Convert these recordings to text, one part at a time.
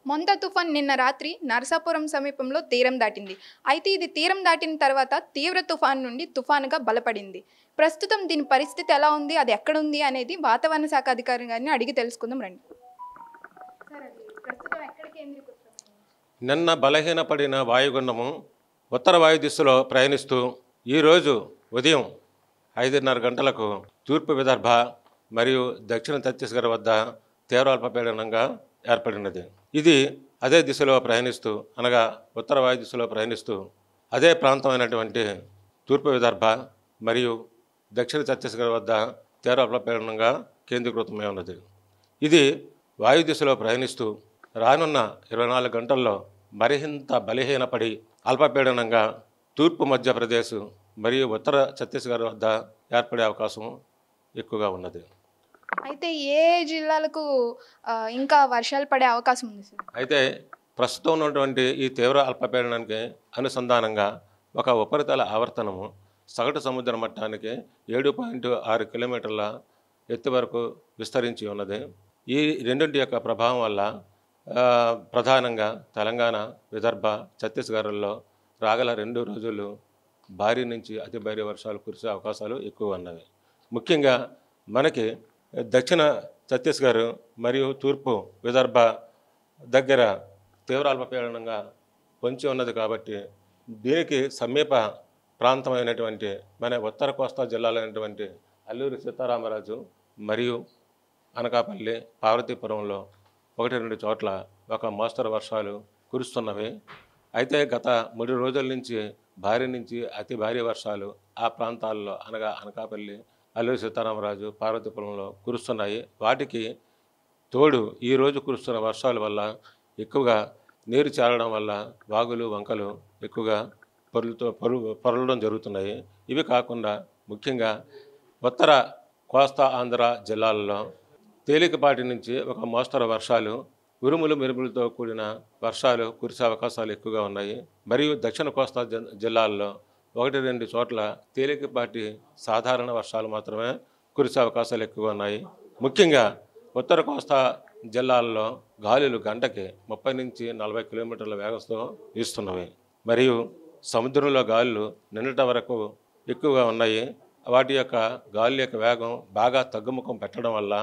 మొంతా తుఫాన్ నిన్న రాత్రి నరసాపురం సమీపంలో తీరం దాటింది. అయితే ఇది తీరం దాటిన తర్వాత తీవ్ర తుఫాన్ నుండి తుఫానుగా బలపడింది. ప్రస్తుతం దీని పరిస్థితి ఎలా ఉంది, అది ఎక్కడ ఉంది అనేది వాతావరణ శాఖ అధికారి గారిని అడిగి తెలుసుకుందాం రండి. నిన్న బలహీనపడిన వాయుగుండము ఉత్తర వాయు దిశలో ప్రయాణిస్తూ ఈరోజు ఉదయం 5:30 గంటలకు తూర్పు విదర్భ మరియు దక్షిణ ఛత్తీస్గఢ్ వద్ద తీవ్ర అల్పపీడనంగా ఏర్పడినది. ఇది అదే దిశలో ప్రయాణిస్తూ అనగా ఉత్తర వాయు దిశలో ప్రయాణిస్తూ అదే ప్రాంతమైనటువంటి తూర్పు విదర్భ మరియు దక్షిణ ఛత్తీస్గఢ్ వద్ద తీవ్ర అల్పపీడనంగా కేంద్రీకృతమై ఉన్నది. ఇది వాయు దిశలో ప్రయాణిస్తూ రానున్న 24 గంటల్లో మరింత బలహీనపడి అల్పపీడనంగా తూర్పు మధ్యప్రదేశ్ మరియు ఉత్తర ఛత్తీస్గఢ్ వద్ద ఏర్పడే అవకాశం ఎక్కువగా ఉన్నది. అయితే ఏ జిల్లాలకు ఇంకా వర్షాలు పడే అవకాశం ఉంది సార్? అయితే ప్రస్తుతం ఉన్నటువంటి ఈ తీవ్ర అల్పపీడనానికి అనుసంధానంగా ఒక ఉపరితల ఆవర్తనము సగటు సముద్ర మట్టానికి 7.6 కిలోమీటర్ల ఎత్తు వరకు విస్తరించి ఉన్నది. ఈ రెండింటి యొక్క ప్రభావం వల్ల ప్రధానంగా తెలంగాణ, విదర్భ, ఛత్తీస్గఢ్లో రాగల 2 రోజులు భారీ నుంచి అతి భారీ వర్షాలు కురిసే అవకాశాలు ఎక్కువ ఉన్నవి. ముఖ్యంగా మనకి దక్షిణ ఛత్తీస్గఢ్ మరియు తూర్పు విదర్భ దగ్గర తీవ్ర అల్పపీడనంగా పొంచి ఉన్నది కాబట్టి దీనికి సమీప ప్రాంతమైనటువంటి మన ఉత్తర కోస్తా జిల్లాలైనటువంటి అల్లూరి సీతారామరాజు మరియు అనకాపల్లి, పార్వతీపురంలో 1-2 చోట్ల ఒక మోస్తరు వర్షాలు కురుస్తున్నవి. అయితే గత 3 రోజుల నుంచి భారీ నుంచి అతి భారీ వర్షాలు ఆ ప్రాంతాల్లో అనగా అనకాపల్లి, అల్లూరి సీతారామరాజు, పార్వతీపురంలో కురుస్తున్నాయి. వాటికి తోడు ఈరోజు కురుస్తున్న వర్షాల వల్ల ఎక్కువగా నీరు చేరడం వల్ల వాగులు, వంకలు ఎక్కువగా పొరలడం జరుగుతున్నాయి. ఇవి కాకుండా ముఖ్యంగా ఉత్తర కోస్తా ఆంధ్ర జిల్లాలలో తేలికపాటి నుంచి ఒక మోస్తరు వర్షాలు, ఉరుములు మెరుపులతో కూడిన వర్షాలు కురిసే అవకాశాలు ఎక్కువగా ఉన్నాయి. మరియు దక్షిణ కోస్తా జిల్లాల్లో 1-2 చోట్ల తేలికపాటి సాధారణ వర్షాలు మాత్రమే కురిసే అవకాశాలు ఎక్కువగా ఉన్నాయి. ముఖ్యంగా ఉత్తర కోస్తా జిల్లాల్లో గాలులు గంటకి 30 నుంచి 40 కిలోమీటర్ల వేగంతో వీస్తున్నవి. మరియు సముద్రంలో గాలులు నిన్నటి వరకు ఎక్కువగా ఉన్నాయి. వాటి యొక్క గాలి యొక్క వేగం బాగా తగ్గుముఖం పెట్టడం వల్ల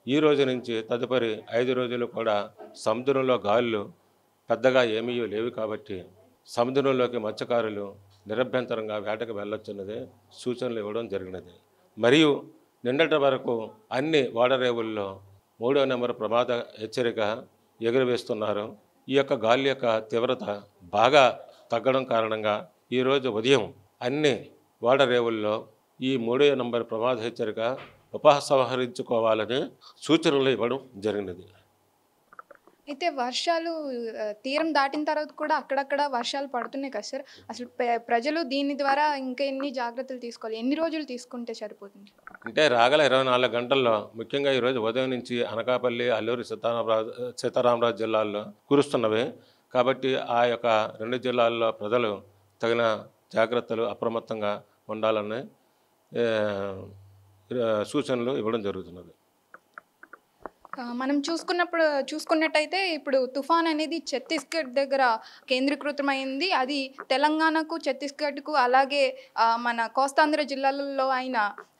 ఈ రోజు నుంచి తదుపరి 5 రోజులు కూడా సముద్రంలో గాలులు పెద్దగా ఏమీ లేవు కాబట్టి సముద్రంలోకి మత్స్యకారులు నిరభ్యంతరంగా వేటకు వెళ్ళొచ్చున్నది సూచనలు ఇవ్వడం జరిగినది. మరియు నిన్నటి వరకు అన్ని ఓడరేవుల్లో 3వ నెంబర్ ప్రమాద హెచ్చరిక ఎగురవేస్తున్నారు. ఈ యొక్క గాలి యొక్క తీవ్రత బాగా తగ్గడం కారణంగా ఈరోజు ఉదయం అన్ని ఓడరేవుల్లో ఈ 3వ నెంబర్ ప్రమాద హెచ్చరిక ఉపసంహరించుకోవాలని సూచనలు ఇవ్వడం జరిగినది. అయితే వర్షాలు తీరం దాటిన తర్వాత కూడా అక్కడక్కడ వర్షాలు పడుతున్నాయి కదా సార్, అసలు ప్రజలు దీని ద్వారా ఇంకా ఎన్ని జాగ్రత్తలు తీసుకోవాలి, ఎన్ని రోజులు తీసుకుంటే సరిపోతుంది? అంటే రాగల 24 గంటల్లో ముఖ్యంగా ఈరోజు ఉదయం నుంచి అనకాపల్లి, అల్లూరి సీతారామరాజు జిల్లాల్లో కురుస్తున్నవి కాబట్టి ఆ యొక్క 2 జిల్లాల్లో ప్రజలు తగిన జాగ్రత్తలు అప్రమత్తంగా ఉండాలని సూచనలు ఇవ్వడం జరుగుతున్నది. మనం చూసుకున్నట్టయితే ఇప్పుడు తుఫాన్ అనేది ఛత్తీస్గఢ్ దగ్గర కేంద్రీకృతమైంది. అది తెలంగాణకు, ఛత్తీస్గఢ్కు అలాగే మన కోస్తాంధ్ర జిల్లాలలో అయిన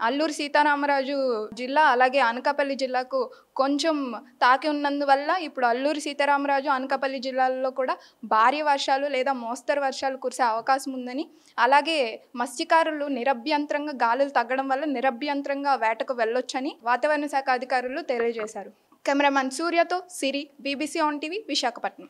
అల్లూరి సీతారామరాజు జిల్లా అలాగే అనకాపల్లి జిల్లాకు కొంచెం తాకి ఉన్నందువల్ల ఇప్పుడు అల్లూరి సీతారామరాజు, అనకాపల్లి జిల్లాల్లో కూడా భారీ వర్షాలు లేదా మోస్తరు వర్షాలు కురిసే అవకాశం ఉందని, అలాగే మత్స్యకారులు నిరభ్యంతరంగా గాలులు తగ్గడం వల్ల నిరభ్యంతరంగా వేటకు వెళ్ళొచ్చని వాతావరణ శాఖ అధికారులు తెలియజేశారు. కెమెరామన్ సూర్యతో Siri, BBC on TV, Visakhapatnam.